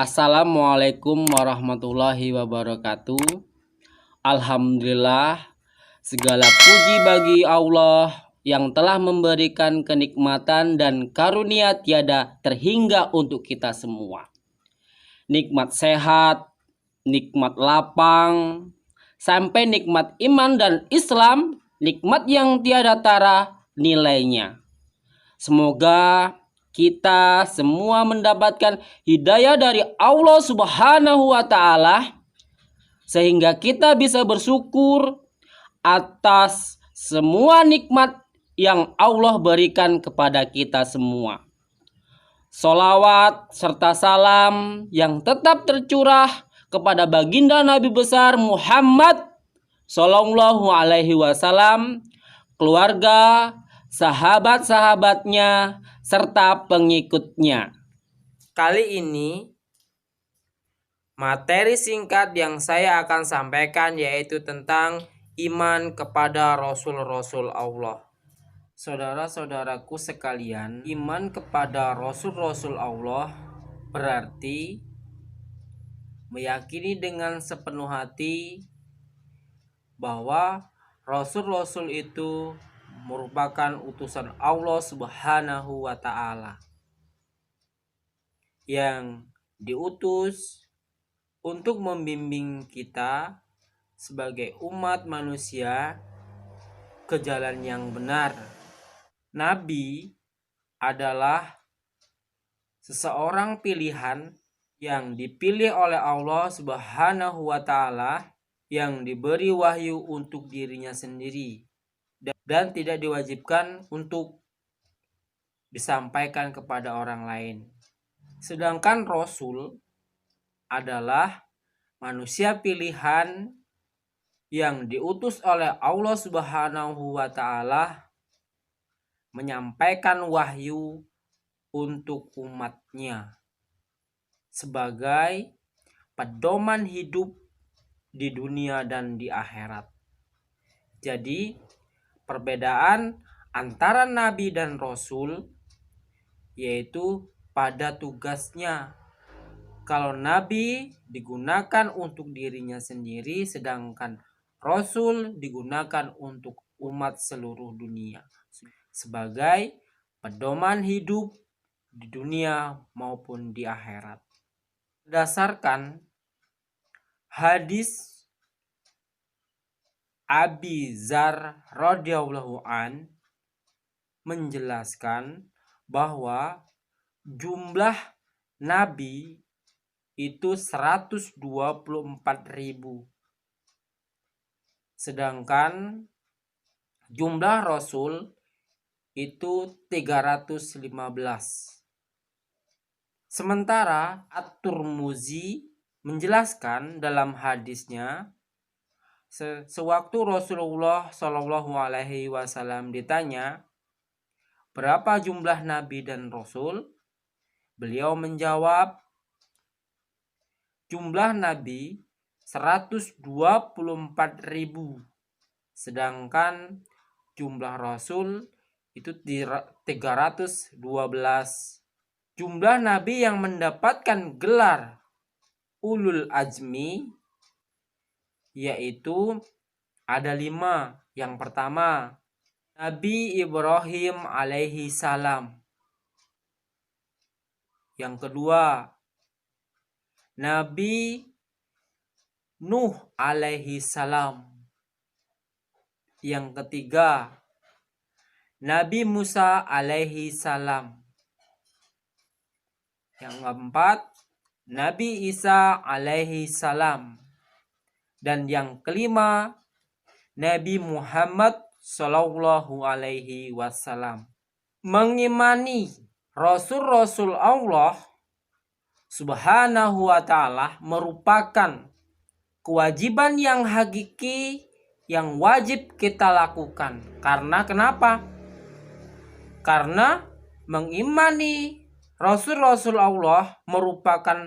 Assalamualaikum warahmatullahi wabarakatuh. Alhamdulillah, segala puji bagi Allah yang telah memberikan kenikmatan dan karunia tiada terhingga untuk kita semua. Nikmat sehat, nikmat lapang, sampai nikmat iman dan Islam, nikmat yang tiada tara nilainya. Semoga kita semua mendapatkan hidayah dari Allah Subhanahu wa Ta'ala, sehingga kita bisa bersyukur atas semua nikmat yang Allah berikan kepada kita semua. Sholawat serta salam yang tetap tercurah kepada baginda Nabi besar Muhammad Sallallahu Alaihi Wasallam, keluarga, sahabat-sahabatnya, serta pengikutnya. Kali ini materi singkat yang saya akan sampaikan yaitu tentang iman kepada Rasul-Rasul Allah. Saudara-saudaraku sekalian, iman kepada Rasul-Rasul Allah berarti meyakini dengan sepenuh hati bahwa Rasul-Rasul itu merupakan utusan Allah Subhanahu wa Ta'ala yang diutus untuk membimbing kita sebagai umat manusia ke jalan yang benar. Nabi adalah seseorang pilihan yang dipilih oleh Allah Subhanahu wa Ta'ala, yang diberi wahyu untuk dirinya sendiri dan tidak diwajibkan untuk disampaikan kepada orang lain. Sedangkan Rasul adalah manusia pilihan yang diutus oleh Allah Subhanahu wa Ta'ala menyampaikan wahyu untuk umatnya sebagai pedoman hidup di dunia dan di akhirat. Jadi perbedaan antara Nabi dan Rasul yaitu pada tugasnya. Kalau Nabi digunakan untuk dirinya sendiri, sedangkan Rasul digunakan untuk umat seluruh dunia sebagai pedoman hidup di dunia maupun di akhirat. Berdasarkan hadis Abi Dzar radhiyallahu an menjelaskan bahwa jumlah nabi itu 124.000, sedangkan jumlah rasul itu 315. Sementara At-Tirmidzi menjelaskan dalam hadisnya, sewaktu Rasulullah Shallallahu Alaihi Wasallam ditanya berapa jumlah nabi dan rasul, beliau menjawab, jumlah nabi 124.000, sedangkan jumlah rasul itu 312. Jumlah nabi yang mendapatkan gelar ulul azmi yaitu ada 5. Yang pertama, Nabi Ibrahim alaihi salam. Yang kedua, Nabi Nuh alaihi salam. Yang ketiga, Nabi Musa alaihi salam. Yang keempat, Nabi Isa alaihi salam. Dan yang kelima, Nabi Muhammad sallallahu alaihi wasallam. Mengimani Rasul-Rasul Allah Subhanahu wa Ta'ala merupakan kewajiban yang hakiki yang wajib kita lakukan. Karena kenapa? Karena mengimani Rasul-Rasul Allah merupakan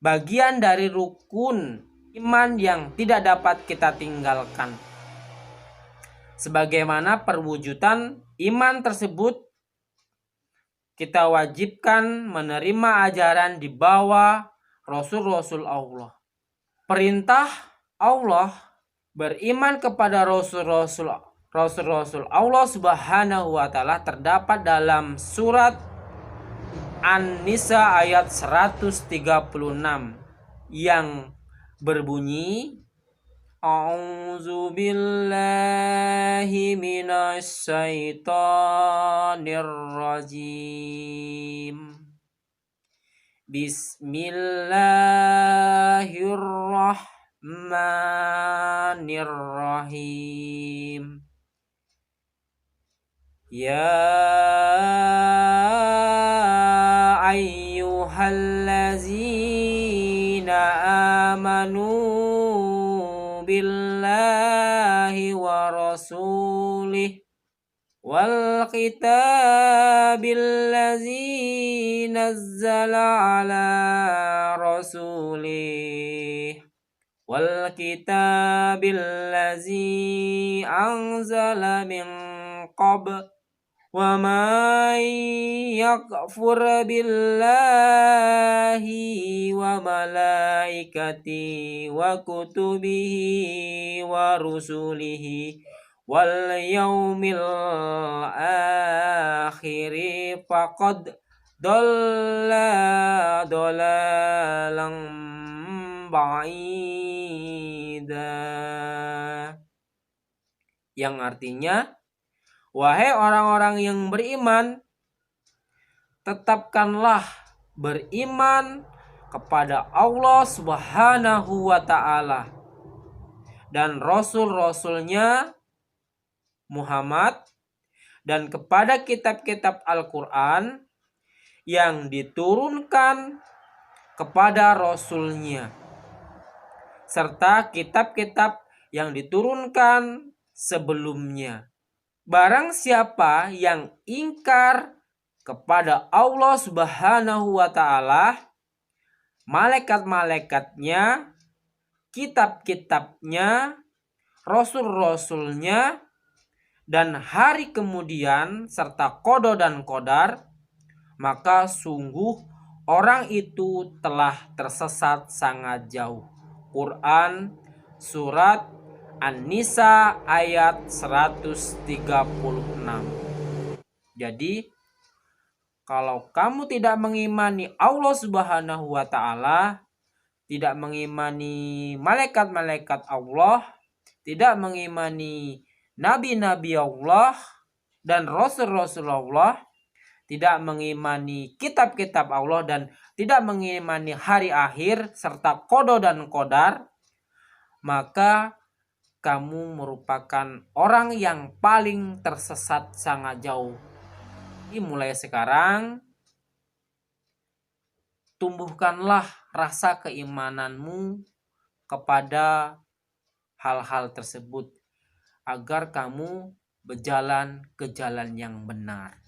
bagian dari rukun iman yang tidak dapat kita tinggalkan. Sebagaimana perwujudan iman tersebut kita wajibkan menerima ajaran di bawah Rasul-Rasul Allah. Perintah Allah beriman kepada Rasul-Rasul Allah Subhanahu wa Ta'ala terdapat dalam surat An-Nisa ayat 136 yang berbunyi, A'udzu billahi minasy syaithanir rajim. Bismillahirrahmanirrahim. Ya ayyuhallazina amanu billahi wa rasulih wal kitabil ladzi nazzala ala rasulih wal kitabil ladzi anzala min qabl wa man yakfur billahi wa malaikatihi wa kutubihi wa rusulihi wal yaumil akhiri faqad dhalla dhalalan ba'ida. Yang artinya, wahai orang-orang yang beriman, tetapkanlah beriman kepada Allah Subhanahu wa Ta'ala dan Rasul-Rasulnya Muhammad, dan kepada kitab-kitab Al-Quran yang diturunkan kepada Rasulnya, serta kitab-kitab yang diturunkan sebelumnya. Barang siapa yang ingkar kepada Allah Subhanahu wa Ta'ala, malaikat-malaikatnya, kitab-kitabnya, rasul-rasulnya, dan hari kemudian serta qada dan qadar, maka sungguh orang itu telah tersesat sangat jauh. Quran surat An-Nisa ayat 136. Jadi kalau kamu tidak mengimani Allah Subhanahu wa Ta'ala, tidak mengimani malaikat-malaikat Allah, tidak mengimani nabi-nabi Allah dan rasul-rasul Allah, tidak mengimani kitab-kitab Allah, dan tidak mengimani hari akhir serta qada dan qadar, maka kamu merupakan orang yang paling tersesat sangat jauh. Mulai sekarang, tumbuhkanlah rasa keimananmu kepada hal-hal tersebut agar kamu berjalan ke jalan yang benar.